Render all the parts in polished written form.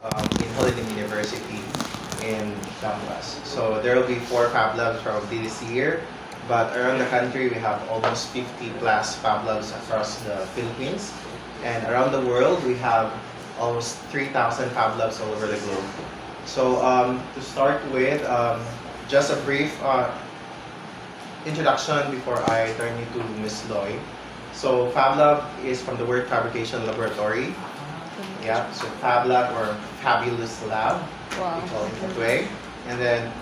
in Holiday University in Damwas. So there will be 4 Fab Labs probably this year, but around the country we have almost 50 plus Fab Labs across the Philippines, and around the world we have almost 3,000 Fab Labs all over the globe. So to start with, just a brief introduction before I turn you to Ms. Loy. So Fab Lab is from the word fabrication laboratory. Yeah, so Fab Lab or Fabulous Lab, we call it that way. And then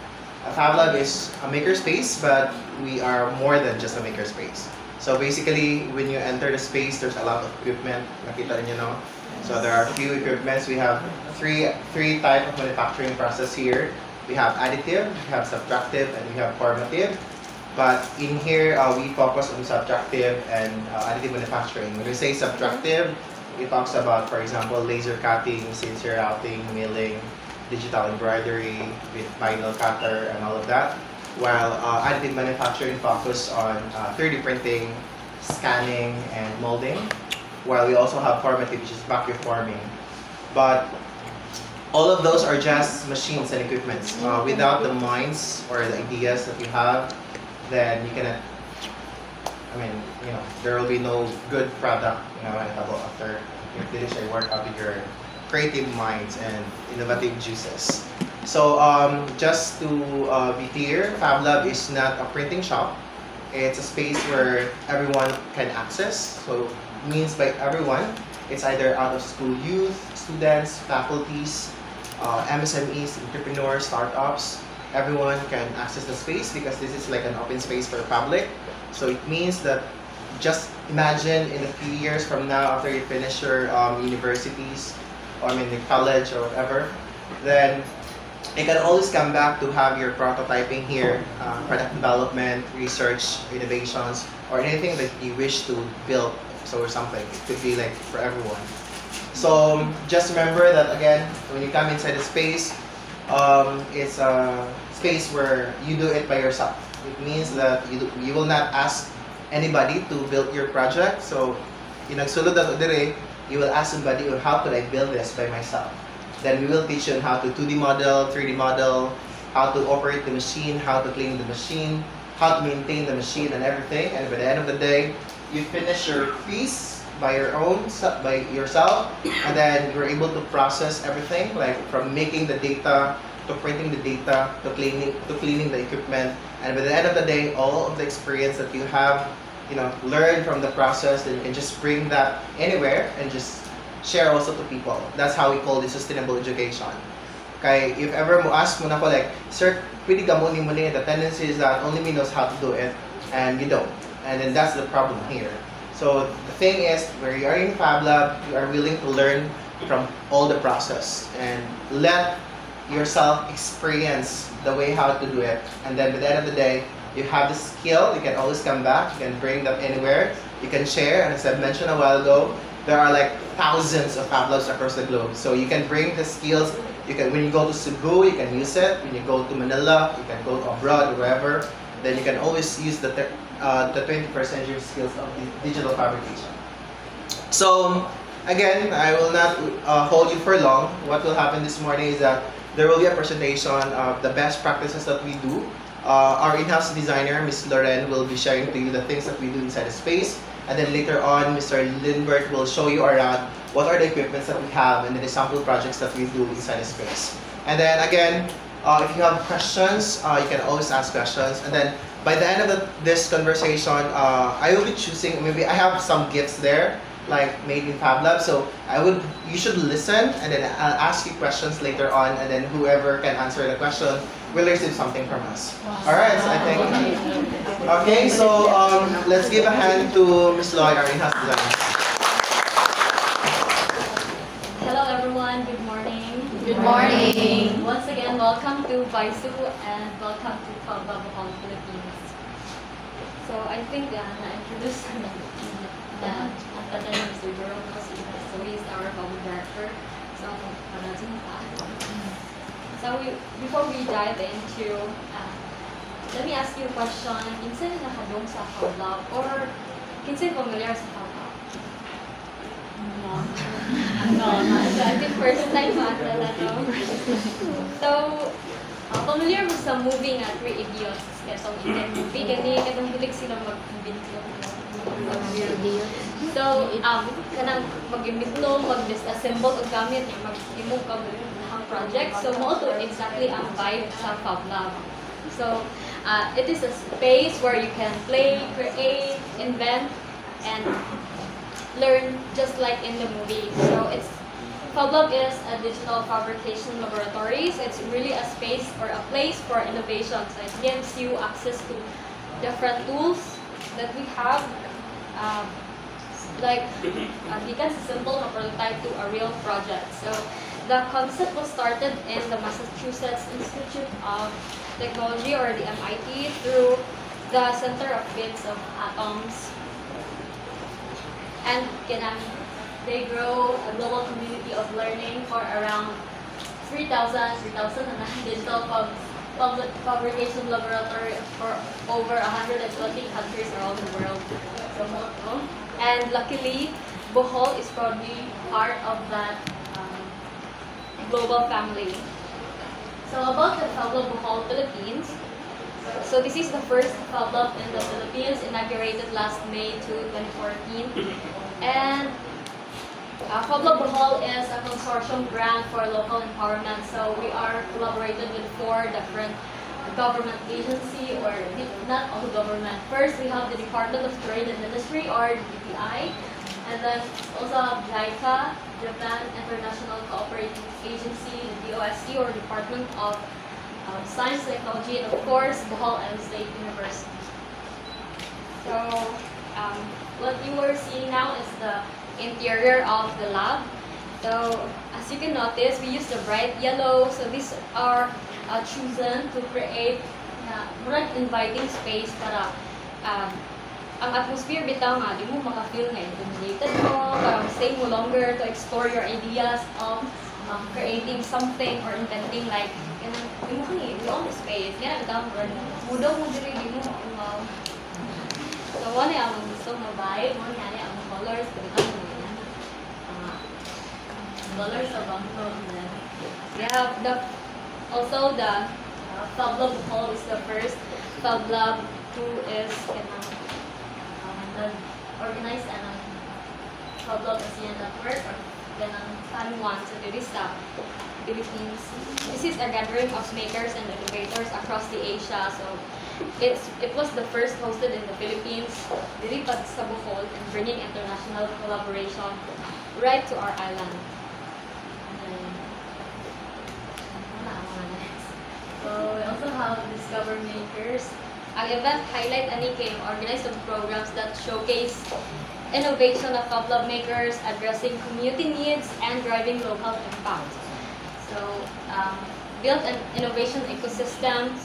a Fab Lab is a makerspace, but we are more than just a makerspace. So basically, when you enter the space, there's a lot of equipment. Nakita niyo, no? So there are a few equipments. We have three type of manufacturing process here. We have additive, we have subtractive, and we have formative. But in here, we focus on subtractive and additive manufacturing. When we say subtractive, it talks about, for example, laser cutting, CNC routing, milling, digital embroidery with vinyl cutter, and all of that. While additive manufacturing focus on 3D printing, scanning, and molding. While we also have formative, which is vacuum forming. But all of those are just machines and equipments. Without the minds or the ideas that you have, then you cannot, there will be no good product, after you finish your work out with your creative minds and innovative juices. So just to be clear, Fab Lab is not a printing shop. It's a space where everyone can access. So means by everyone, it's either out of school youth, students, faculties, MSMEs, entrepreneurs, startups. Everyone can access the space because this is like an open space for the public. So it means that just imagine in a few years from now, after you finish your universities, or the college or whatever, then you can always come back to have your prototyping here, product development, research, innovations, or anything that you wish to build. So or something, it could be like for everyone. So just remember that again, when you come inside the space, it's a space where you do it by yourself. It means that you will not ask anybody to build your project. So, nagsulod na dire, you will ask somebody, how could I build this by myself? Then we will teach you on how to 2D model, 3D model, how to operate the machine, how to clean the machine, how to maintain the machine and everything. And by the end of the day, you finish your piece by yourself, and then you're able to process everything, like from making the data to printing the data to cleaning the equipment. And by the end of the day, all of the experience that you have, learned from the process, then you can just bring that anywhere and just share also to people. That's how we call this sustainable education. Okay, if ever mo ask mo na ko like, sir, pwede ka mo ni the tendency is that only me knows how to do it, and you don't. And then that's the problem here. So the thing is, where you are in Fab Lab, you are willing to learn from all the process and let yourself experience the way how to do it. And then by the end of the day, you have the skill, you can always come back, you can bring them anywhere, you can share. And as I mentioned a while ago, there are like thousands of Fab Labs across the globe. So you can bring the skills. When you go to Cebu, you can use it. When you go to Manila, you can go abroad or wherever. Then you can always use the 21st century skills of digital fabrication. So again, I will not hold you for long. What will happen this morning is that there will be a presentation of the best practices that we do. Our in-house designer, Ms. Loren, will be sharing to you the things that we do inside the space. And then later on, Mr. Lindbergh will show you around what are the equipments that we have and the sample projects that we do inside the space. And then again, if you have questions, you can always ask questions. And then by the end of this conversation, I will be choosing, maybe I have some gifts there, like made in Fab Lab. So you should listen, and then I'll ask you questions later on, and then whoever can answer the question will receive something from us. All right, so I think. Okay, so let's give a hand to Ms. Loy, our in-house designer. Hello everyone, good morning. Good morning. Once again, welcome to Baisu and welcome to Fab Lab of Philippines. So I think na-introduce na Mr. Jerome kasi he is our public director. So before we dive into, let me ask you a question. Kinsa nakadong sa Fab Lab or kinsa familiar sa Fab Lab? No, I think first time maatala, no? So, familiar mo sa movie nga, Three Idiots, katong Indian movie, katong hilig silang mag-invento. So, kanang mag-invento, mag-disassemble ang gamit, mag-imong ang project. So, mo to exactly ang vibe sa Fab Lab. So, it is a space where you can play, create, invent, and learn just like in the movie. So Fab Lab is a digital fabrication laboratory. So it's really a space or a place for innovation. So it gives you access to different tools that we have, like gikan sa simple na prototype to a real project. So the concept was started in the Massachusetts Institute of Technology, or the MIT, through the Center of Bits of Atoms. And they grow a global community of learning for around 3,000 digital fabrication laboratory for over 120 countries around the world. And luckily, Bohol is probably part of that global family. So about the Fab Lab Bohol, Philippines. So this is the first Fab Lab in the Philippines, inaugurated last May 2014. And Fab Lab Bohol is a consortium grant for local empowerment. So we are collaborated with 4 different government agencies, or not all government. First, we have the Department of Trade and Industry, or DTI. And then also have JICA, Japan International Cooperating Agency, the DOST, or Department of Science, Technology, and of course, Bohol and State University. So, what you are seeing now is the interior of the lab. So, as you can notice, we use the bright yellow. So, these are chosen to create more inviting space para ang atmosphere bitaw nga, di mo maka-feel nga intimidated mo, para stay mo longer to explore your ideas of creating something or inventing, like, di mo kani, di on the space, kaya bitaw mo, mudaw mo diri, di mo umaw. So, wala ang gusto mo vibe, wala ang colors, bitaw mo yan. Colors of bangko. We have also the Fab Lab Bohol is the first Fab Lab who is organized and Fab Lab ASEAN network, or Taiwan. So this is the Philippines. This is a gathering of makers and innovators across the Asia. So it was the first hosted in the Philippines, diripad sa Bohol, and bringing international collaboration right to our island. So we also have Discover Makers. Ang event highlight ani kay organized of programs that showcase innovation of Fab Lab makers, addressing community needs and driving local impact. So build an innovation ecosystem,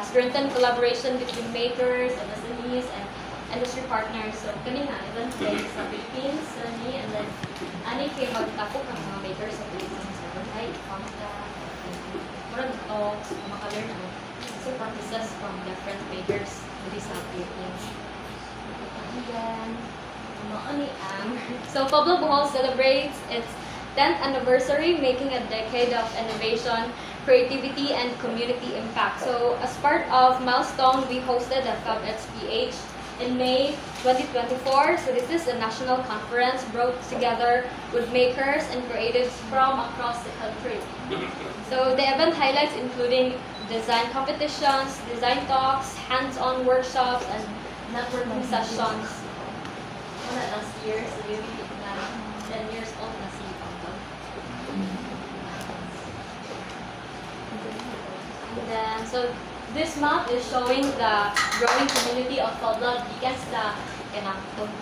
strengthen collaboration between makers and SMEs and industry partners. So kani nga event kay sa Philippines and then ani kay magtapok ang mga makers sa Philippines. So ay murag talks, maka-learn ang practices from different makers in the Philippines. And then, so Fab Lab Bohol celebrates its 10th anniversary, making a decade of innovation, creativity, and community impact. So as part of milestone, we hosted the FabXPH in May 2024. So this is a national conference brought together with makers and creatives from across the country. So the event highlights including design competitions, design talks, hands-on workshops, and networking sessions. Last year, so maybe 10 years old na si Pangko. And then, so this map is showing the growing community of Fab Lab because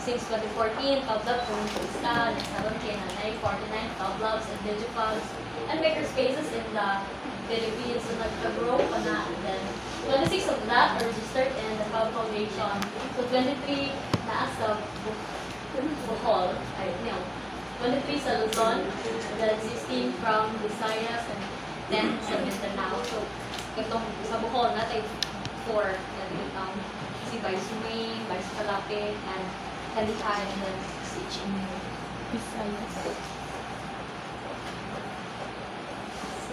since 2014, Fab Lab Comunista, nagsaroon kay nanay 49 Fab Labs and Digifabs and makerspaces in the Philippines. So nagka-grow pa na, and then 26 of that are registered in the Fab Foundation. So 23 na sa Bohol, 23 sa Luzon, and then 16 from Visayas, and 10 sa Mindanao. So itong sa Bohol, natin 4 na dito. Si Baisumay, Bais Kalapit, and Kalihan, and then si Chinyo.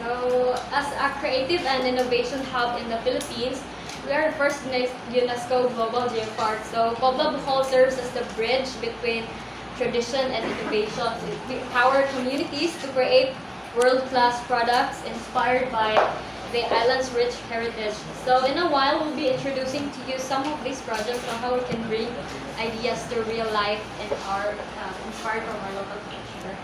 So, as a creative and innovation hub in the Philippines, we are the first UNESCO Global Geopark. So, Pobla Bohol serves as the bridge between tradition and innovation. We empower communities to create world-class products inspired by the island's rich heritage. So, in a while, we'll be introducing to you some of these projects on how we can bring ideas to real life and are inspired from our local culture.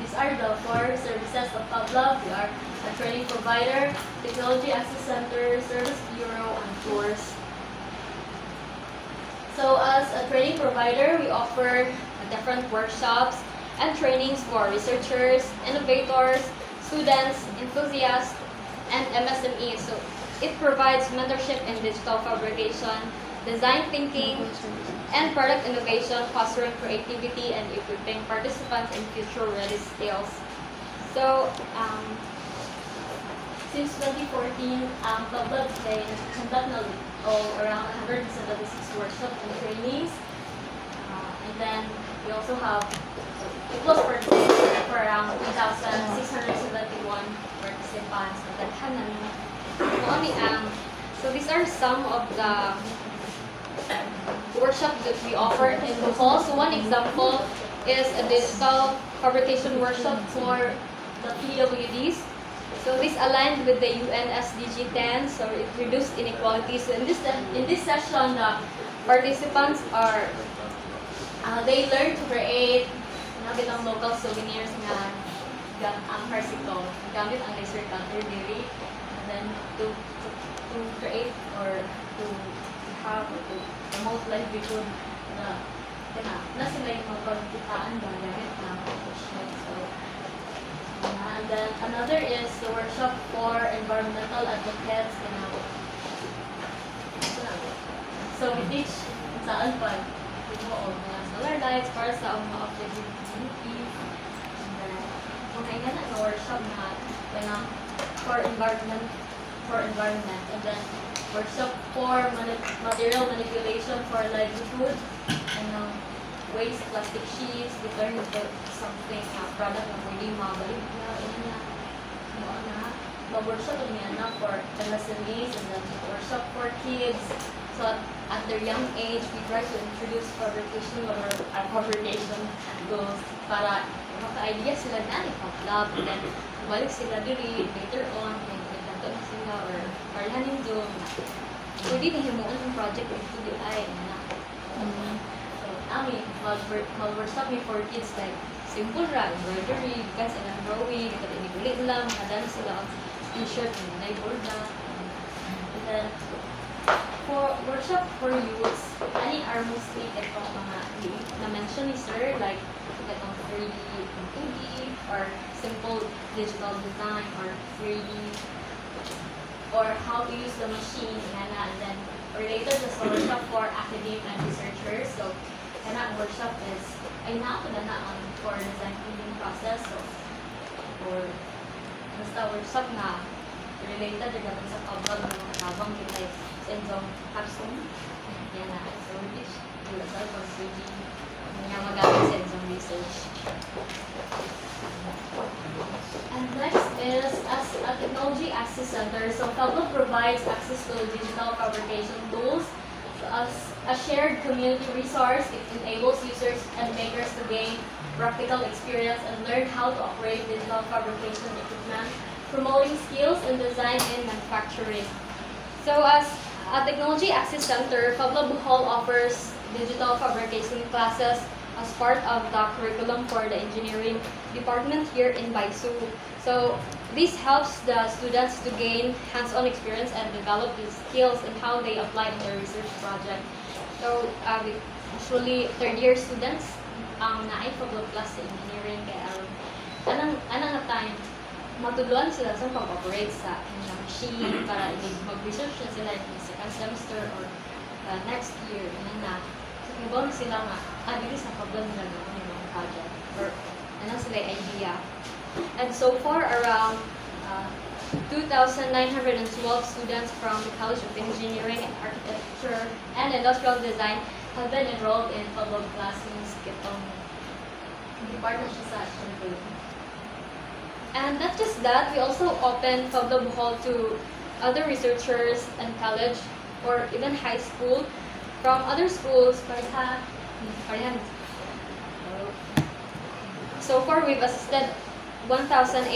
These are the four services of Pobla. We are a training provider, technology access center, service bureau, and tours. So as a training provider, we offer different workshops and trainings for researchers, innovators, students, enthusiasts, and MSMEs. So it provides mentorship in digital fabrication, design thinking, and product innovation, fostering creativity and equipping participants in future-ready skills. So, since 2014, Pobla Play conducted around 176 workshops and trainings. And then we also have, it was for around 2,671 participants. So these are some of the workshop that we offer in Bohol. So one example is a digital fabrication workshop for the PWDs. So this aligned with the UN SDG 10, so it reduced inequalities. So in this session, participants are they learn to create ng local souvenirs na ang Harsico, gamit ang laser cutter diri, and then to create or to have to promote livelihood na sila yung magpagkitaan ba gamit na so and then another is the workshop for environmental advocates so we teach saan pa o mga solar lights para sa mga off-grid communities and then kung kailan na workshop na for environment and then workshop for material manipulation for livelihood and waste plastic sheets, we turn into something product na pwede mabalik na mag-workshop na for MSMEs and then workshop for kids. So at their young age, we try to introduce fabrication or fabrication goals para maka-idea sila na ipag-lab and then balik sila diri later on and ito na sila or parlahan yung doon. Pwede na himuon yung project dito di ay na. So namin, mag-workshop me for kids like simple ra, embroidery, because and drawing, ito inigulit lang, makadala sila ang t-shirt and naiborda. And then, for workshop for youths, ani are mostly itong mga na-mention ni sir, like itong 3D and 2D, or simple digital design, or 3D, or how to use the machine, and then related to the workshop for academic and researchers. So, ang workshop is, ay na for design thinking process, so, or basta workshop na related na sa pagbabago ng mga tabang kita sa capstone. Yan na. So, which will help us really magamit sa exam research. And next is as a technology access center. So, Pobla provides access to digital fabrication tools. So, as a shared community resource, it enables users and makers to gain practical experience and learn how to operate digital fabrication equipment, promoting skills in design and manufacturing. So as a technology access center, Pobla Bohol offers digital fabrication classes as part of the curriculum for the engineering department here in Baisu. So this helps the students to gain hands-on experience and develop these skills and how they apply in their research project. So usually third-year students ang naay Pobla Plus sa engineering kaya anang time matudloan sila sa pag-operate sa machine para mag-research na sila in the second semester or next year na so kung sila nga dito sa Pobla nila ng mga project or sila idea. And so far around 2,912 students from the College of Engineering and Architecture and Industrial Design have been enrolled in Pablo classes kitong department siya sa Shinpul. And not just that, we also open Pablo Bohol to other researchers and college or even high school from other schools. So far, we've assisted 1,806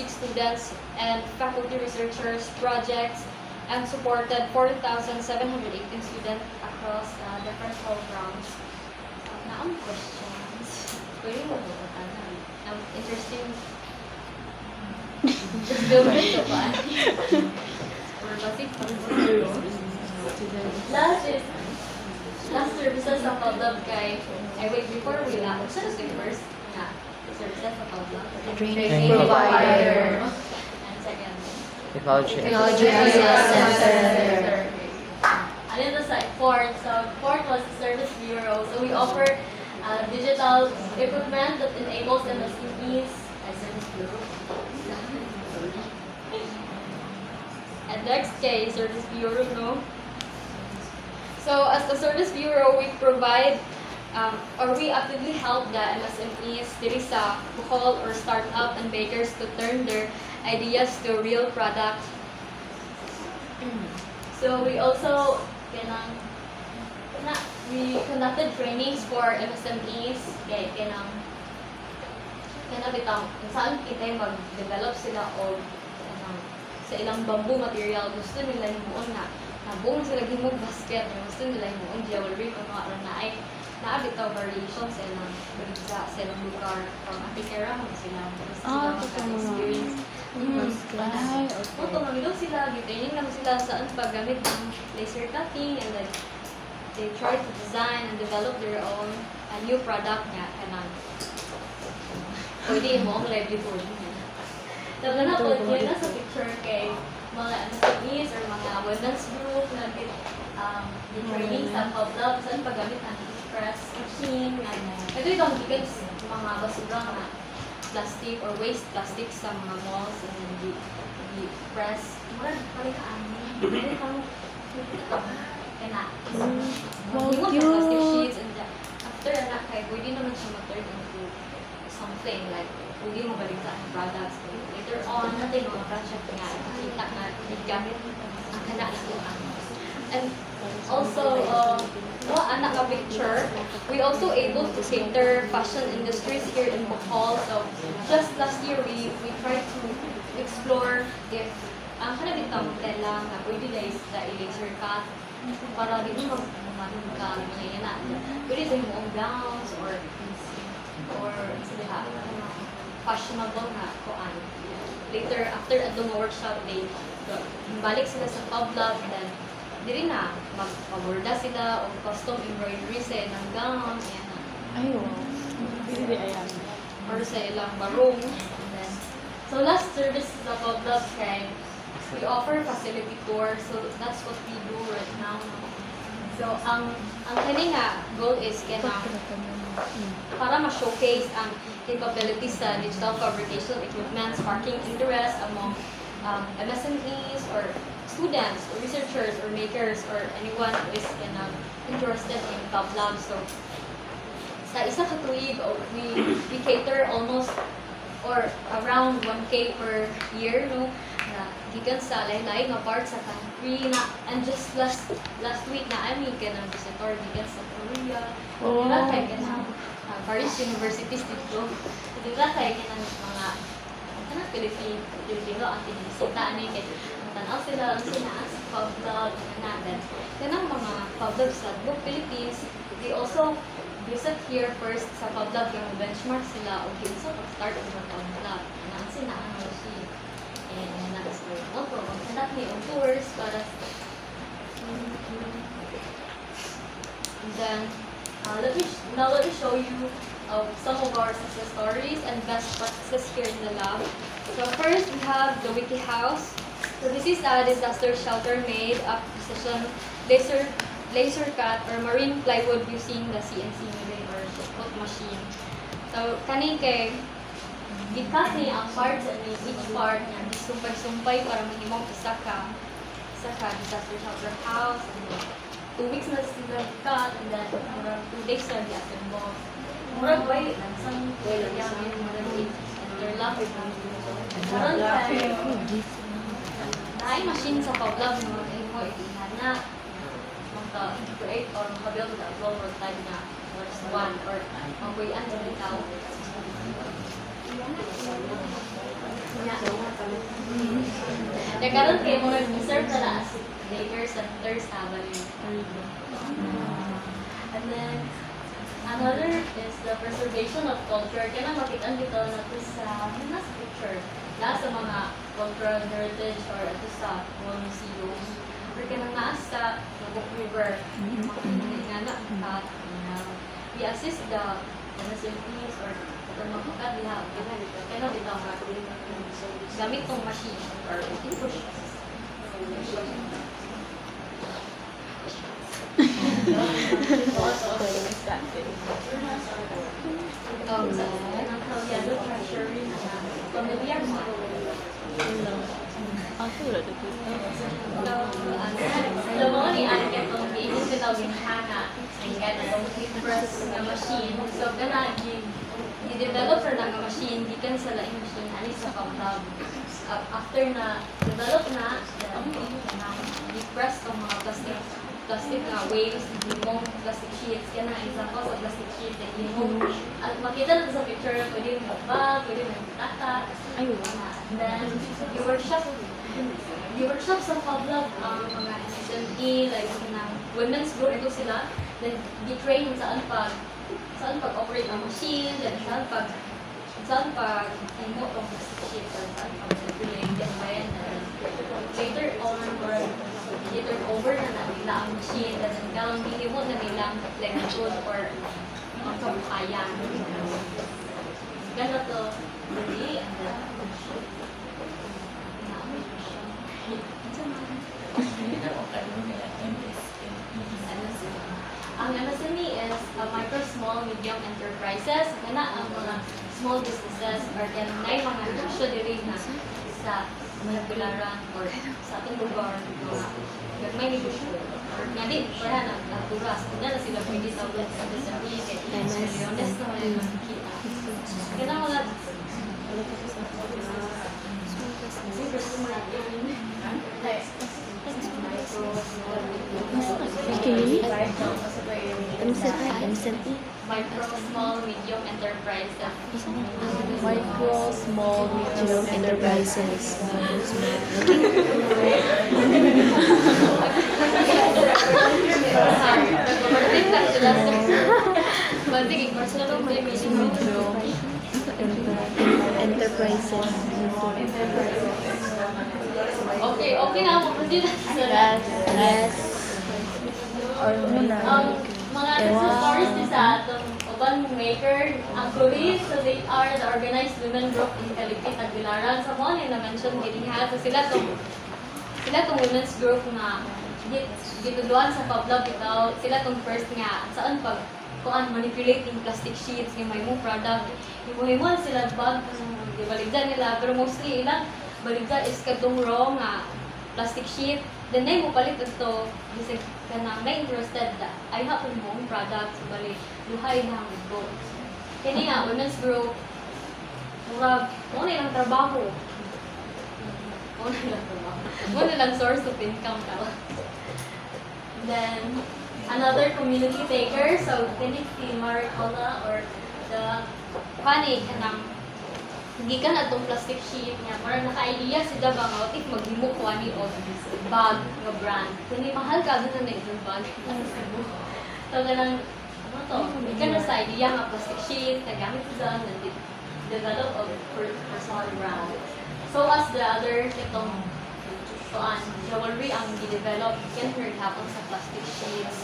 students and faculty researchers projects and supported 4,718 students across different programs. Now, questions. Pwede mo ba? Interesting. Just build it up. Or basic. Last services sa PhilLab kay, wait, before we launch, so the first services sa PhilLab. Training provider. And second, Technology Resource Center. and then the fourth, so fourth was the service bureau. So we offer digital equipment that enables MSMEs as service bureau. And next case, service bureau, no? So as the service bureau, we provide or we actively help the MSMEs diri sa Bohol or startup and bakers to turn their ideas to real product. So we also we conducted trainings for MSMEs kay bitang saan kita mag-develop sila o sa ilang bamboo material gusto nila himuon na buong sila himog basket gusto nila himuon jewelry kung mga aron na ay naabitaw variations sa ilang barisa sa ilang lugar from Atikera sila experience. Tumamilog sila, training lang sila saan paggamit ng laser cutting and then they try to design and develop their own new product nga pwede mo ang livelihood. Tapos na po, yun na sa picture kay mga MSMEs or mga women's group na training sa PhilLab saan paggamit ang press machine. Ito itong gigas mga basura na plastic or waste plastic sa mga malls and then di-press. Murag palikaan niya. Kaya Wow, cute! Plastic sheets and after anak kay pwede naman siya ma-turn into something like pwede mo balita ang products. Later on, natin mga project nga nakita na gamit ang kanak ito. And also, anak ka picture, we also able to cater fashion industries here in Bohol. So just last year, we tried to explore if ang kanabitang tela na pwede na laser cut para di mo mag-magka na pwede sa yung gowns or sila fashionable na kuan. Later, after atong workshop, balik sila sa PhilLab then diri na magpaborda sila o custom embroidery sa ilang gown or sa ilang barong. So last service sa PhilLab kay we offer facility tour, so that's what we do right now. So ang kani nga goal is para ma-showcase ang capabilities sa digital fabrication equipment, sparking interest among MSMEs or students, or researchers, or makers, or anyone who is interested in PhilLab. So, sa isa ka tuig, we cater almost or around 1K per year, no? Na gikan sa lain-lain nga part sa country na and just last week na ami kanang visitor gikan sa Korea. Dila kay kanang various universities dito. Dila kay kanang mga Pilipino ang tinisita ani kay tanaw sila ang sinas PhilLab natin. Kanang mga PhilLab sa buong Philippines, they also visit here first sa PhilLab yung benchmark sila o kinsa pag-start ang PhilLab. Naan sila ang machine. And that's why also conduct me on tours para and then let me show you some of our success stories and best practices here in the lab. So first we have the Wiki House. So this is a disaster shelter made of precision laser cut or marine plywood using the CNC milling or hook machine. So kani kay gikat ni ang parts and each part niya sumpay-sumpay para mahimong isa ka disaster shelter house. 2 weeks na sila cut, and then murag 2 days na di-assemble. Murag way, lansang yamin, murag interlock. Karon kay, naay machine sa pa-vlog mo, mo ihana, magka-create or makabuild na upload or type na first one or mabuyan sa bitaw. Nagkaroon kayo mga reserve na as daycare centers habang. And then, another is the preservation of culture. Kaya makita dito na ito sa Minas picture. Na sa mga cultural heritage or ito sa mga museum. Or kaya naas sa Nabok River. Nga na, i-assist the MSMPs or itong magkakat nila. Kaya na dito gamit tong machine or push. So, i-develop na nga machine, di kan sa laing machine, ani sa pang-lab. After na, develop na, i-press tong mga plastic na waves, limong plastic sheets, yan ang example sa plastic sheet, limong, at makita natin sa picture, pwede yung bag, pwede yung tata, then, i-workshop sa pang-lab, mga SME, like, women's group ito sila, then, di-train saan pag-operate ang machine, then saan pag-imo tong plastic sheet, saan pag-regulate, then, later on, or later over na nila ang machine, then kalang hinimo na nilang flexible or kabuhayan. Gano'n to, really, and then, ang MSME is micro, small, medium enterprises. Kana ang mga small businesses or yan na mga negosyo diri na sa mga bilaran or sa ating lugar na may negosyo. Or nga din, para na naturas. Kanya na sila pwede sa ulit sa MSME. Milyones na mga makikita. Kana mga micro, small, medium enterprises. Micro, small, medium enterprises. Enterprises. Okay na ako. Yes. Or muna. Mga success stories din sa atong uban maker, ang Chloe, so they are the organized women group in Calipit, Tagbilaran. Sa mga nila na-mention giniha, so sila tong women's group na gituluan sa pablo bitaw, sila tong first nga, saan pag kuan manipulating plastic sheets, yung may mong product, himuhimuan sila bag, di baligdan nila, pero mostly ilang baligdan is katong raw nga plastic sheet, then na mo palit ito, kasi kanang na interested na ay hapon mo ang product, so bali, luhay na ang ito. Kaya nga, women's group, murag, mo na ilang trabaho. Mo na ilang source of income ka. Then, another community taker, so kini si Maricola or the funny kanang hindi ka na itong plastic sheet niya. Parang naka-idea si Daba nga, what if maghimo ko ani o bag nga brand. Kani mahal ka doon na itong bag. So, ganang, ano to, hindi ka na sa idea nga plastic sheet, nagamit ko dyan, develop of personal brand. So, as the other, itong jewelry ang i-develop, can hapon sa plastic sheets.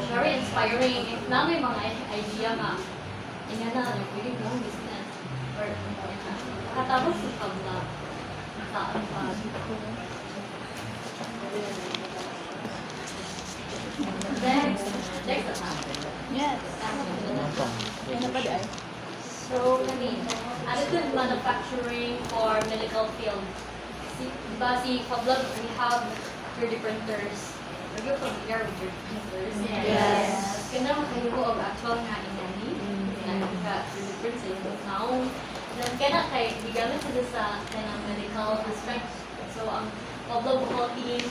Very inspiring. If na may mga idea nga, ina na, pwede mo business. Or, katapos sa pagla, saan pa. Next. Yes. So, additive manufacturing for medical field. Diba si Pablo, we have 3D printers. Are you familiar with your printers? Yes. Kaya makahimo og actual nga inani. Ka different sa yung sound. Then kaya kay gigamit sila sa kanang medical aspect. So ang Pablo Bohol team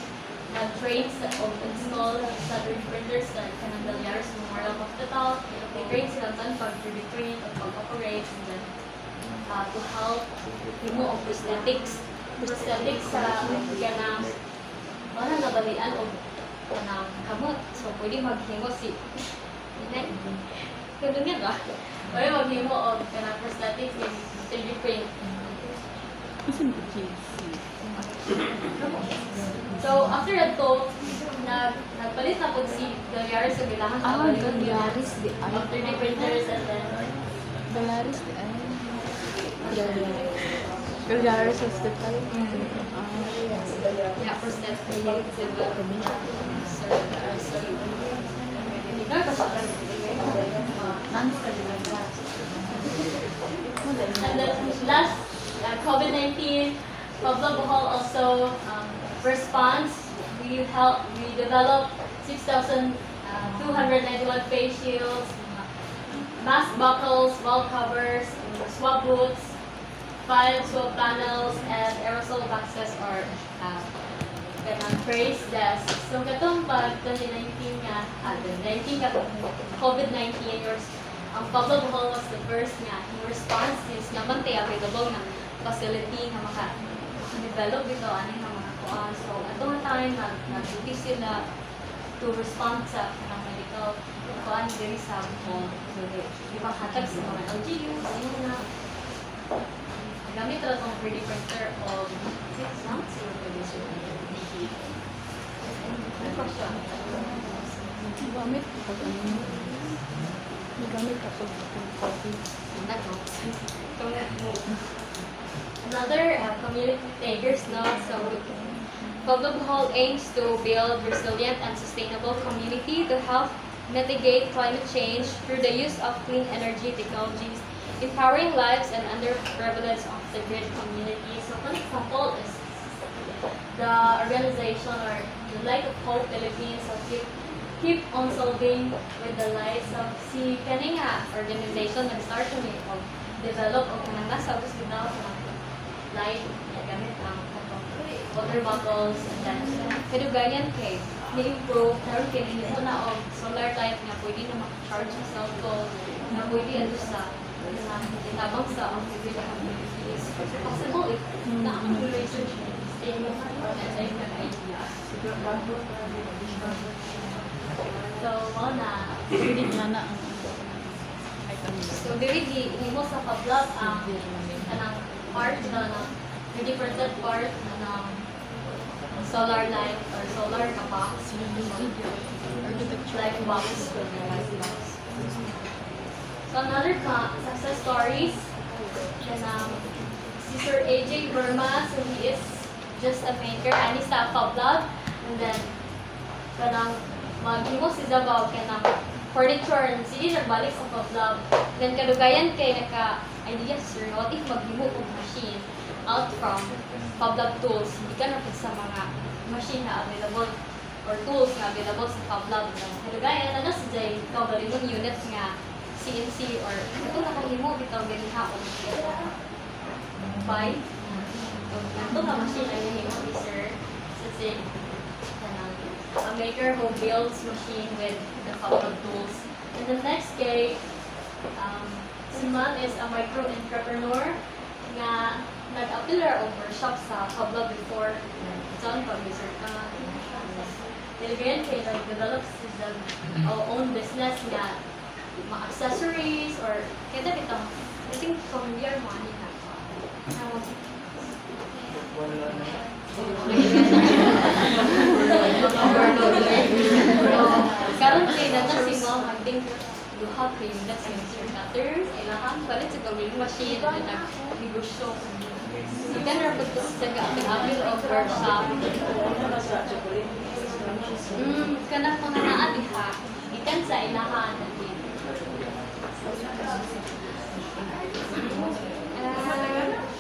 nag-train sa install sa 3D printers sa kanang Dalyares Memorial Hospital. They train sila sa pag 3D print o pag-operate and then to help himo og prosthetics. Prosthetics sa kanang wala nabalian o kanang kamot. So pwede maghimo si Inek. Kaya nga ba? Pwede maghimo og kanang prosthetics in 3D print. So, after that to, nagpalit na po si Dalyares sa bilangan sa Dalyares di ay. of 3D printers and then Dalyares di ay. Dalyares Hospital. yeah, prosthetics. And then last, COVID-19, Pablo Bohol also response. We developed 6,291 face shields, mask buckles, wall covers, swab boots, 5 swab panels, and aerosol boxes or trace desks. So katong pag 2019 nga, 2019 ka COVID-19 years, ang Pablo Bohol was the first nga in response since naman tayo available na facility nga maka-develop dito ano nga mga kuan. So atong time nag-duty sila to respond sa kanang medical kuan diri sa Bohol. So di ba hatag sa mga LGU, ano na gamit ra tong 3D printer of 6 months or pwede siya. Question. Gamit pag ano. Gamit ako coffee. Another community takers now. So Pablo Bohol aims to build resilient and sustainable community to help mitigate climate change through the use of clean energy technologies, empowering lives and underprivileged of the grid community. So one example is the organization or the Light of Hope Philippines. So keep on solving with the lights of si kani nga organization nag-start kami of develop og kanang nasa hospital sa light na gamit ang water bottles and then kadugayan kay ni-improve karon kay nito na og solar light nga pwede na mag-charge sa cellphone na pwede ato sa itabang sa activity communities. Possible if na ang relationship stay mo and like an idea. So, na so, diri himo sa pa-vlog ang kanang part na 3D printed part ng solar light or solar na box. Light box. So, another success stories kanang si Sir AJ Burma. So, he is just a maker and he's sa pa-vlog. And then, kanang maghimo si Zabaw kanang furniture and sige nagbalik sa pa-vlog. Then kadugayan kay naka-idea sir, what if maghimo og machine out from pa-vlog tools? Hindi ka na sa mga machine na available or tools na available sa pa-vlog. Kadugayan na si Jay, kabalimon unit nga CNC or ito nakahimo bitaw ganiha og buy. Ito na machine ay himo ni sir. Kasi a maker who builds machine with the Pablo tools. And the next case, si Ma'am is a micro-entrepreneur nga nag-appear og workshop sa Pablo before John Publisher. Diligan kay nag-develop sa own business nga mga accessories or kaya bitang I think familiar mo ani na. Karon kay data si Mom, I think duha kay that's your cutters, ilahang palit sa gawing machine na nag-negosyo. Ikan ra pud sa ga-abot of workshop. Kanang mga naa diha, ikan sa ilahan.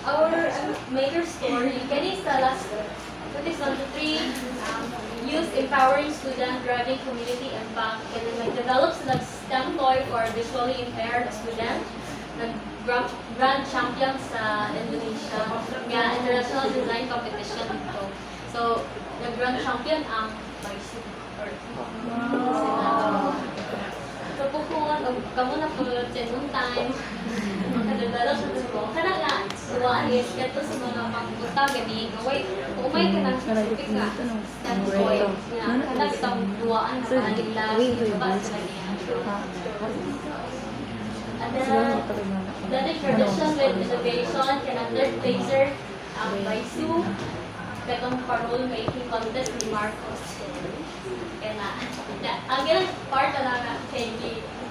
Our maker story, kani sa last Activities number 3, youth empowering student, driving community impact. Kaya nag-develop sila STEM toy for visually impaired student. Nag-grand champion sa Indonesia. Kaya international design competition ito. So, nag-grand champion ang bicycle. So, pupungan, kamo na po sa noong time, makadadala sa gusto. Kana nga, duwaan is, kato sa mga pagpunta, gabi, kung umay ka ng specific nga, stand toy, kana kitang duwaan na panagila, ba sa niya. And then the tradition with innovation, kana third placer, ang Baisu, katong parole making contest ni Marcos. Kaya na, ang ganang part na kay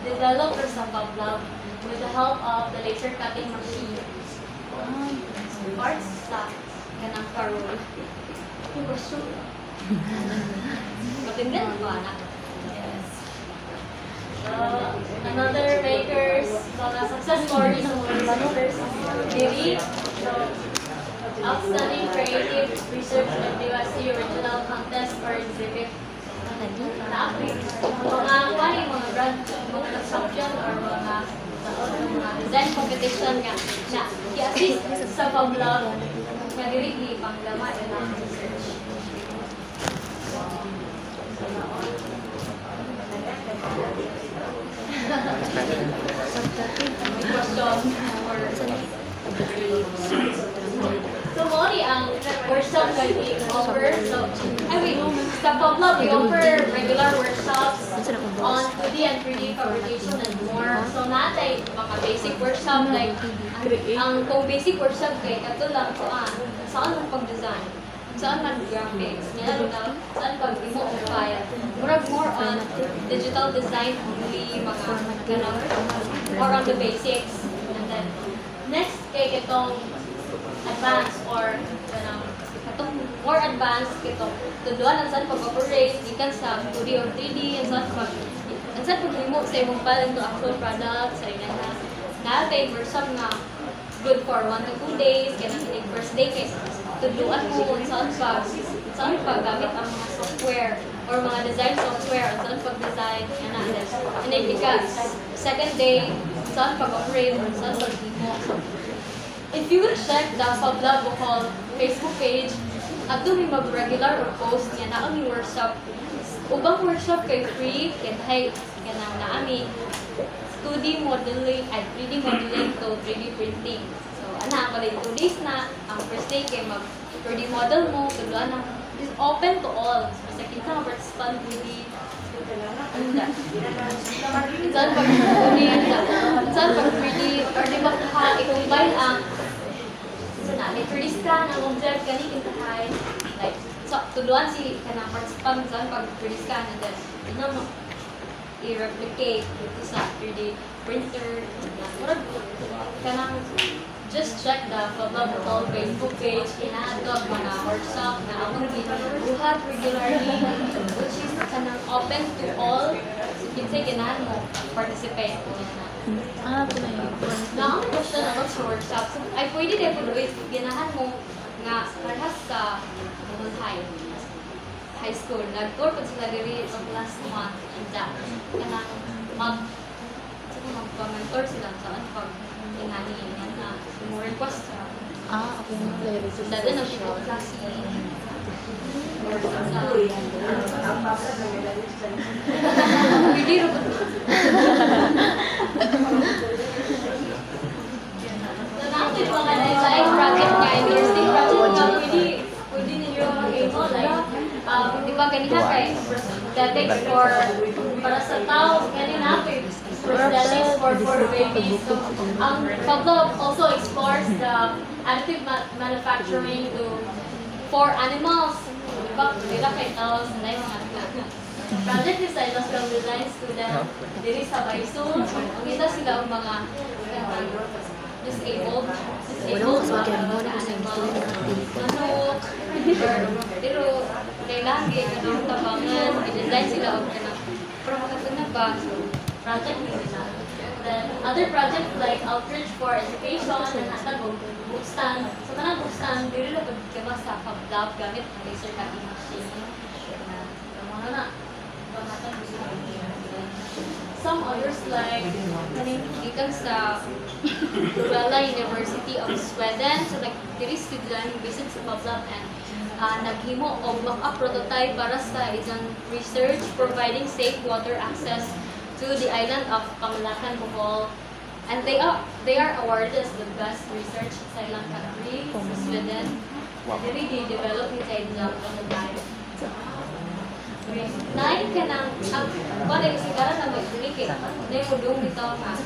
developer sa Pablab with the help of the laser cutting machine. Parts sa kanang parole. Yung question. Matindihan ba na? Yes. So, another makers, mga success stories ng mga makers, Diri. So, outstanding creative research at DYC original contest or exhibit. Mga brand, mga champion or mga design competition nga na i-assist sa Pablab nga diri panglaman ng research. So, mori ang workshop na i-offer. So, sa Pablab, we offer regular workshops on 2D and 3D fabrication and more. So, natay mga basic workshop like ang kung basic workshop kay kato lang ko saan ang pag-design, saan mag-graphics, saan pag-imo o file. More on digital design only, mga ganun, more on the basics. And then, next kay itong advanced or katong more advanced kitong tuduan ang saan pag-operate gikan sa 2D or 3D ang saan pag-remote sa imong file into actual product sa inyo na natin workshop nga good for 1 to 2 days kaya nang first day kay tuduan mo kung saan paggamit ang mga software or mga design software ang saan pag-design and then because second day saan pag-operate saan pag-demo. If you will check the Pablab Bohol Facebook page, ato may mag-regular or post niya na ang workshop. Ubang workshop kay free, kaya naami 2D modeling, 3D modeling to 3D printing. So, anak ko 2 days na, ang first day kay mag-3D model mo, tuloan na, is open to all. So, sa kita nga participant 2D, saan pag-3D, or di ba i-combine ang may 3D scan ang object kani kintahay like so tuluan si kanang participant sa pag 3D scan and then mo i-replicate dito sa 3D printer kanang just check the Pablab Bohol Facebook page inaadto mga workshop na among gibuhat regularly which is kanang open to all so kinsay ganahan mo participate ang question about sa workshop. So, ay pwede din po ganahan mo nga parehas sa high school. Nag-tour po sila diri sa last month and that. Kanang mag-mentor sila saan pag ingani na mo request sa okay. dati na po klase hindi rin natin mga design project nga, interesting project nga, pwede ninyo mag-emo, like, di ba ganyan kay prosthetics for, para sa tao, ganyan natin, prosthetics for babies. So, ang Pablab also explores the additive manufacturing for animals. Di ba, nila kay tao, sanay mga project is sa industrial design student, diri sa Baisu, ang isa sila ang mga disabled mga animal manok pero kailangan ganang tabangan i-design sila og kanang pero makatuna ba project nila Then other projects like outreach for education and hatag og book stand. So kanang book stand dili ra pud kama sa pag-lab gamit ang laser cutting machine. Mga na pamatan some others like kaning gikan sa Uppsala University of Sweden. So like diri student visit sa pag-lab and naghimo og mock-up prototype para sa isang research providing safe water access to the island of Pamalacan, Bohol. And they are awarded as the best research sa ilang country sa Sweden. Diri di-develop ni sa ilang prototype. Nain ka ng wala yung sigara na mag-dili kay na yung mudong bitaw nga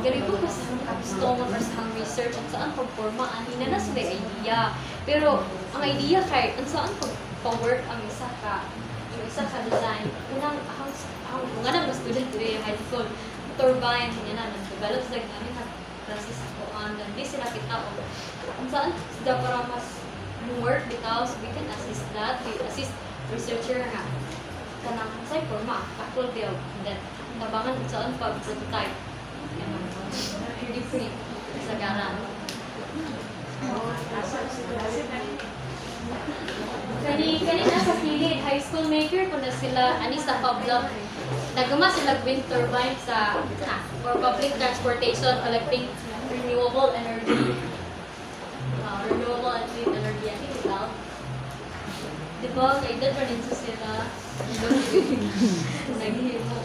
gari ko kasi gusto mo sa research at saan pagporma anina na sila idea pero ang idea kay ang saan pag-work ang isa ka design unang ang mga na student today yung high school turbine niya na nag-develop sa gani na process ko on then di sila kita ang saan sila para mas work bitaw so we can assist that we assist researcher nga kanang say forma actual build and then tabangan saan pag prototype pretty sa garan kani na sa kilid high school maker kun na sila ani sa public naguma sila wind turbine sa for public transportation collecting renewable energy renewable and clean energy I think it's out. Diba, guided pa rin sa sila. Naghihimo.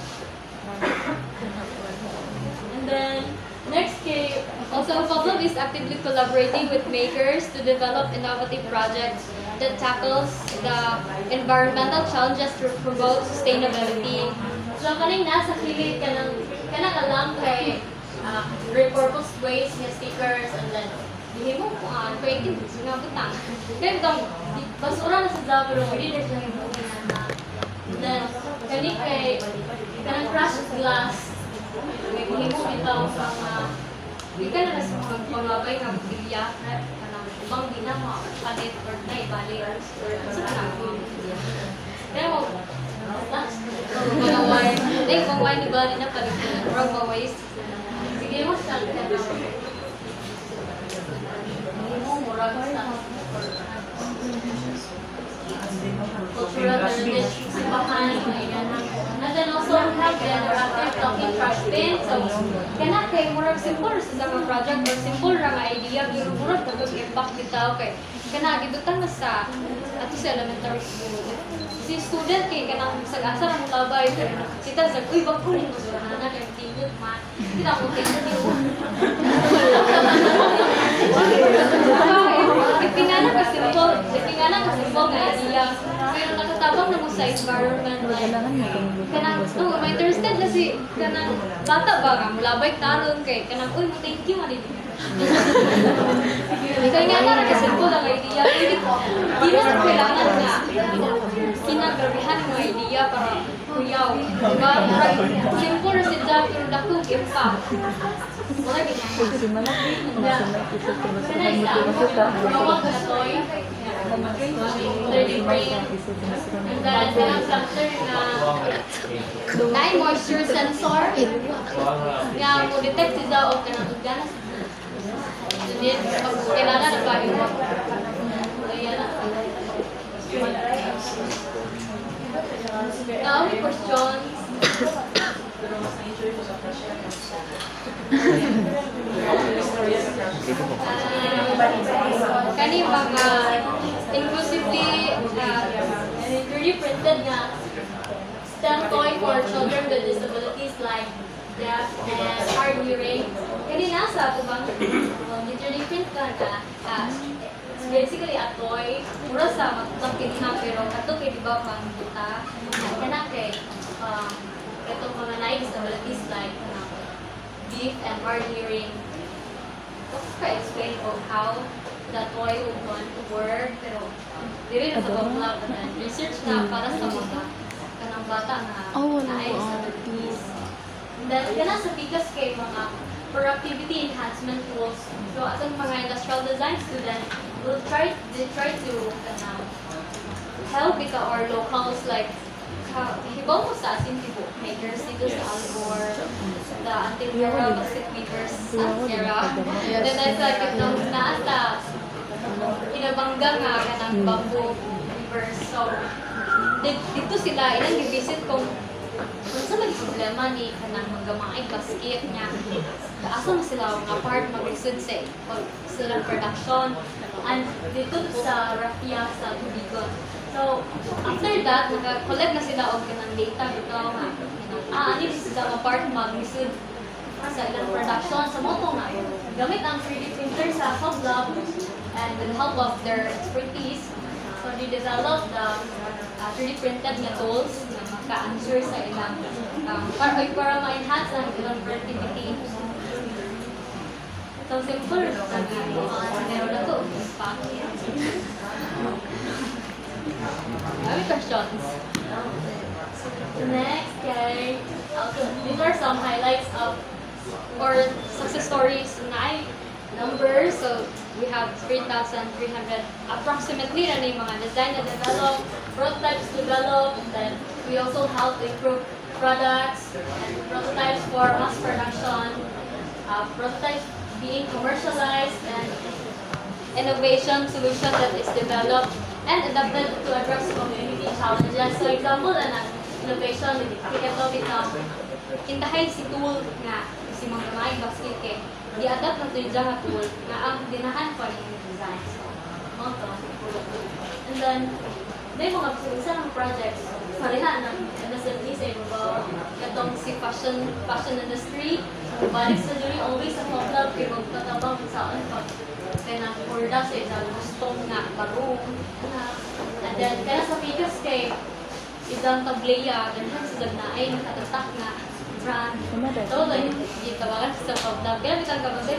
And then, next kay, also Pablo is actively collaborating with makers to develop innovative projects that tackles the environmental challenges to promote sustainability. So, kaning nasa kilid kanang alam kay repurposed waste nga stickers and then himo creative nga butang. Kaya itong basura na sa daw pero hindi na siya himuhin na. Then, kay kanang crushed glass may himo bitaw sa ika na sa pagpangabay ng bilya kanang ibang ginama palit or na ibalik sa kanang pero mga wine mga wine di ba rin na palit mga waste sige mo sa cultural heritage simbahan and then also have the interactive talking trash bin so kana kay murag simple sa mga project or simple ra nga idea pero murag dapat impact bitaw kay kana gibutang na sa ato sa elementary school si student kay kanang sag-asa ra mo labay kita sa uy bag ko ni mo na kay tinyot man kita ko tinyot Ipingana ka simple nga idea. Pero nakatabang na mo sa environment like kanang may interested na si kanang bata ba nga mulabay taron kay kanang uy mo thank you man din. Kaya nga na ka simple ang idea. Di na kailangan nga kinagrabihan mo idea para kuyaw. Diba? Simple si Jack pero dako impact. Wala ginagawa. Sana isa, rawag na toy. Learning brain. And then, kanang sensor na moisture sensor. Nga, mo detect sila o kanang ganas. Then, kailangan na ba yung ayan na. Now, questions. Kani mga inclusively 3D printed nga STEM toy for children with disabilities like deaf and hard hearing. Kani nasa ito bang 3D print ka na basically a toy mura sa matutang kinihang pero kato kay diba pang buta kana kay itong mga disabilities like deaf and hard hearing. Okay, explain how the toy would want to work pero dili na sa vlog na research na para sa mga kanang bata na disabilities. Then kana sa bigas kay mga productivity enhancement tools. So atong mga industrial design students will try to help with our locals like Hibaw mo sa asin tibo makers dito sa Algor, the Antipera Basket Weavers sa Sierra. Then I said, itong naasa, inabangga nga kanang bamboo weavers. So, dito sila, ilang i-visit kung sa may problema ni kanang magamaay basket niya. Asa mo sila mga part mag-lisod sa silang production. And dito sa Rafia sa Tubigon. So, after that, nag-collect na sila og kanang data dito nga. Ano sila mga part mag-lisod sa ilang production. Sa moto nga, gamit ang 3D printer sa FabLab and with the help of their expertise, so they developed the 3D printed na tools na maka-answer sa ilang para ma-enhance ang ilang productivity. So simple, meron na to. Any questions? Next, okay. These are some highlights of or success stories na numbers. So we have 3,300 approximately na yung mga design na develop, prototypes developed, and then we also help improve products and prototypes for mass production, prototypes being commercialized, and innovation solution that is developed and adapted to address community challenges. So example na innovation, ito bitang indahay si tool nga si mga kamay basket kay di-adapt na ito yung tool na ang dinahan pa rin yung design. So, and then, may mga isa ng projects parihan ng MSME sa ibabaw itong si fashion industry. Balik sa jury, always sa FabLab kay magtatabang sa pag pinag-orda sa isang gustong nga barong. And then, kaya sa Picas kay isang tableya, ganyan sa dagnaay, nakatatak nga brand. So, yung tawagan sa FabLab. Kaya bitang kabantay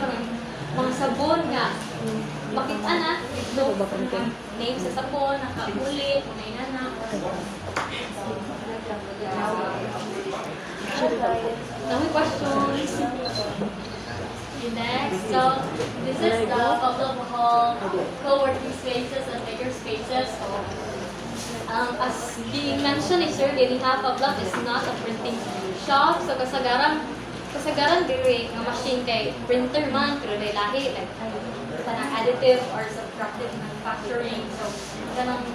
mga sabon nga. Makita na, ito, name sa sabon, nakaulit, may nanak. Any questions? Next, so this is the FabLab Hall co-working spaces and maker spaces. So, as being mentioned earlier, FabLab is not a printing shop. So kasagaran diri nga machine kay printer man pero dai lahi like kanang additive or subtractive manufacturing. So kanang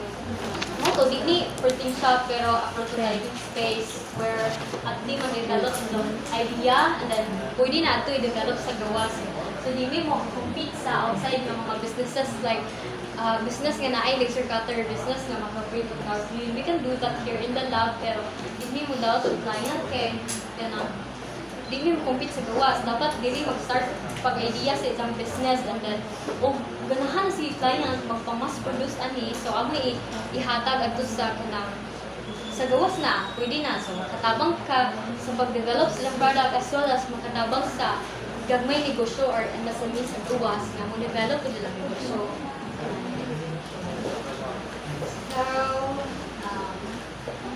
mo di printing shop pero a prototyping space where at di man develop ng idea and then pwede na ito i-develop sa gawas. So di mo compete sa outside ng mga businesses like business nga na ay laser cutter business na maka-print of cars. We can do that here in the lab pero hindi mo daw to client kay di mo compete sa gawas. Dapat dili mag-start pag-idea sa isang business and then ganahan si client magpa-mass produce ani. So amo ihatag adto sa kanang sa gawas na pwede na. So makatabang ka sa pag-develop silang product as well as makatabang sa gagmay negosyo or MSME sa gawas nga mo develop ko nilang negosyo. So,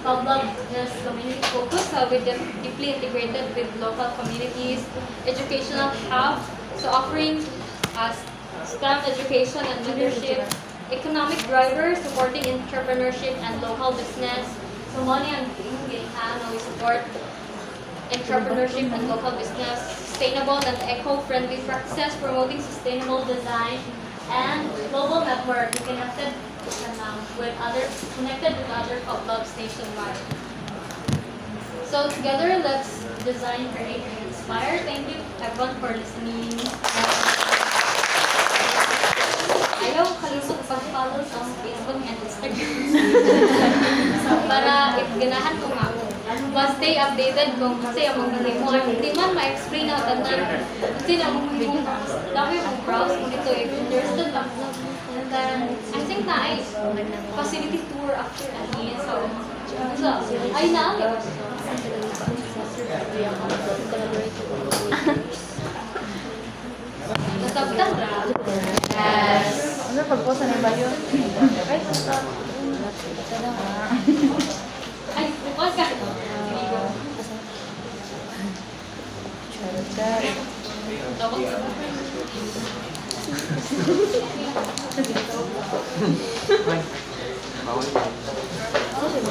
FabLab is community focused, so we're deeply integrated with local communities, educational hub, so offering STEM education and leadership, economic drivers, supporting entrepreneurship and local business. So money ang ginahan, we support entrepreneurship and local business, sustainable and eco-friendly practices, promoting sustainable design, and global network connected with other FabLabs nationwide. So together, let's design, create, and inspire. Thank you everyone for listening. Ayaw kalusok pag-follow sa Facebook and Instagram. Para if ganahan ko nga stay updated kung kasi ang mga mo hindi man ma-explain na tanan kasi na mga dami mong browse kung ito if interested lang. And then I think na ay facility tour after ani so ay na nasabtan ra. Yes. Ano pag-post na ba yun? Ay, bukas ka. Bawal. Alright,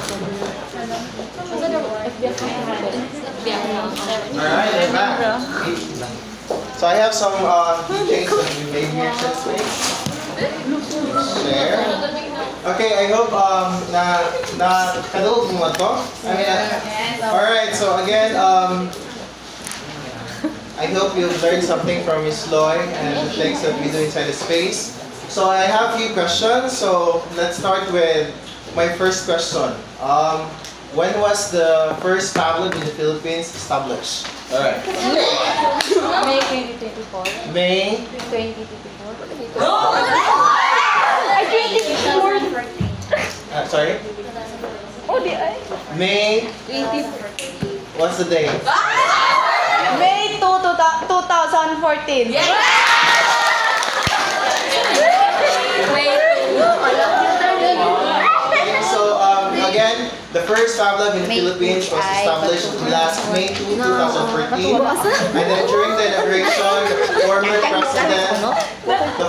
I'm back. So I have some keychains that you made here since me. Share. Okay, I hope na kadulog mo to. Alright, so again, I hope you learned something from Miss Loy and the things that we do inside the space. So I have a few questions. So let's start with my first question. When was the first Fab Lab in the Philippines established? Alright. May 2024. May 2024. I sorry? Oh, di ay. May 20. what's the date? May 2, 2014. Okay, so again, the first Fab Lab in the Philippines was established last May 2, 2014. And then during the inauguration, the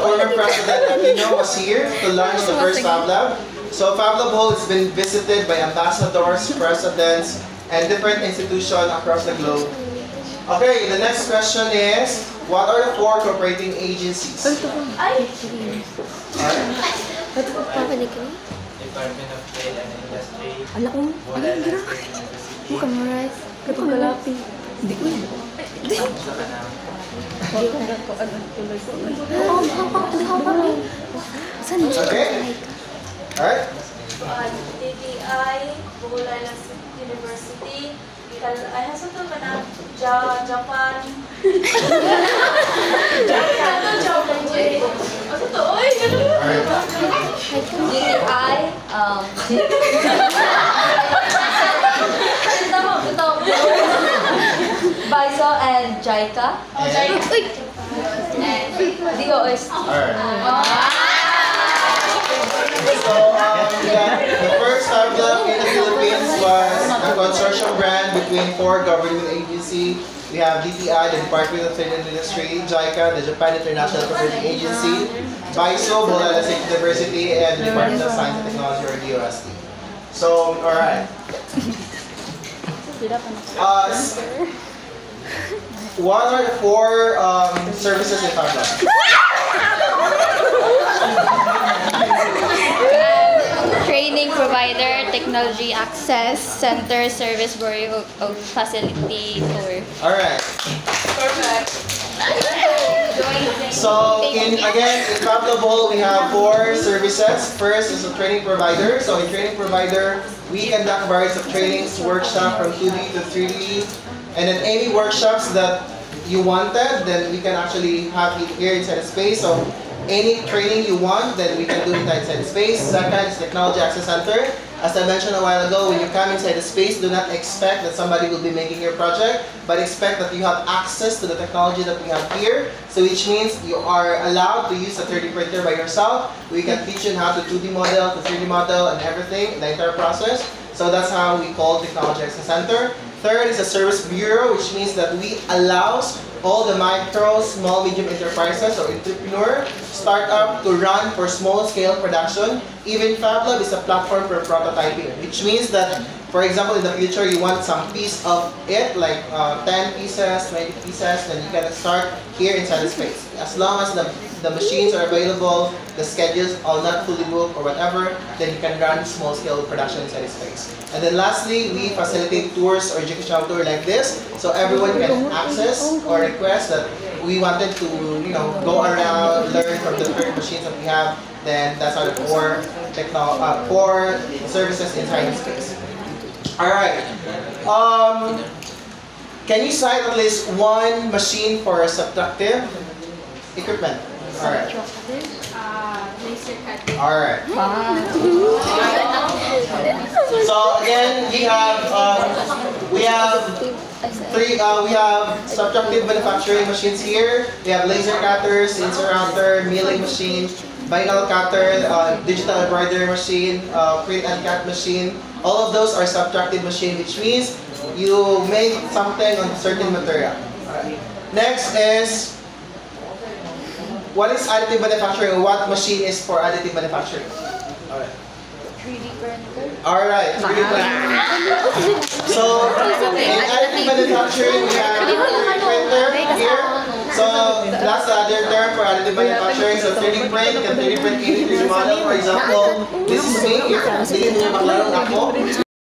former president Aquino was here to launch the first Fab Lab. So Fab Lab Hall has been visited by ambassadors, presidents, and different institutions across the globe. Okay, the next question is, what are the 4 cooperating agencies? Department of Trade and Industry, Ala ko. Bola Trade Bukan University, memorize. Kapag galapi. Hindi ko yan. sa kanang Okay? Alright? DTI, Bola University, I have something na Japan. DTI, BISO and JICA. And DOS. Alright. So, the first Fab Lab in the Philippines was a consortium brand between 4 government agencies. We have DTI, the Department of Trade and Industry, JICA, the Japan International Cooperating Agency, BISO, Bola University, and the Department of Science and Technology, or DOST. So, alright. What are the 4 services in Fab Lab? Training provider, technology access, center, service bureau, facility tour. Alright. Perfect. So, in Fab Lab Hall, we have 4 services. First is a training provider. So, in training provider, we conduct various of trainings, workshop from 2D to 3D. And then any workshops that you wanted, then we can actually have it here inside the space. So, any training you want, then we can do it inside the space. Second is Technology Access Center. As I mentioned a while ago, when you come inside the space, do not expect that somebody will be making your project, but expect that you have access to the technology that we have here. So which means you are allowed to use a 3D printer by yourself. We can teach you how to 2D model, to 3D model, and everything, the entire process. So that's how we call Technology Access Center. Third is a Service Bureau, which means that we allows all the micro, small, medium enterprises or entrepreneur, startup to run for small-scale production. Even Fab Lab is a platform for prototyping, which means that, for example, in the future, you want some piece of it, like 10 pieces, 20 pieces, then you can start here inside the space. As long as the machines are available, the schedules are not fully booked or whatever, then you can run small-scale production inside the space. And then lastly, we facilitate tours or educational tour like this, so everyone can access or request that we wanted to, go around, learn from the different machines that we have. Then that's our 4 services inside the space. All right. Can you cite at least 1 machine for a subtractive equipment? All right. Laser cutting. All right. So again, we have subtractive manufacturing machines here. We have laser cutters, sensor router, milling machine, vinyl cutter, digital embroidery machine, print and cut machine. All of those are subtractive machine, which means you make something on a certain material. Alright. Next is, what is additive manufacturing? What machine is for additive manufacturing? Alright. 3D printer. Alright, 3D printer. So, in additive manufacturing, we have 3D printer here. So, that's the other term for additive manufacturing. So, 3D print, can 3D print any 3D model. For example, this is me. Hindi nyo maklaro na ako.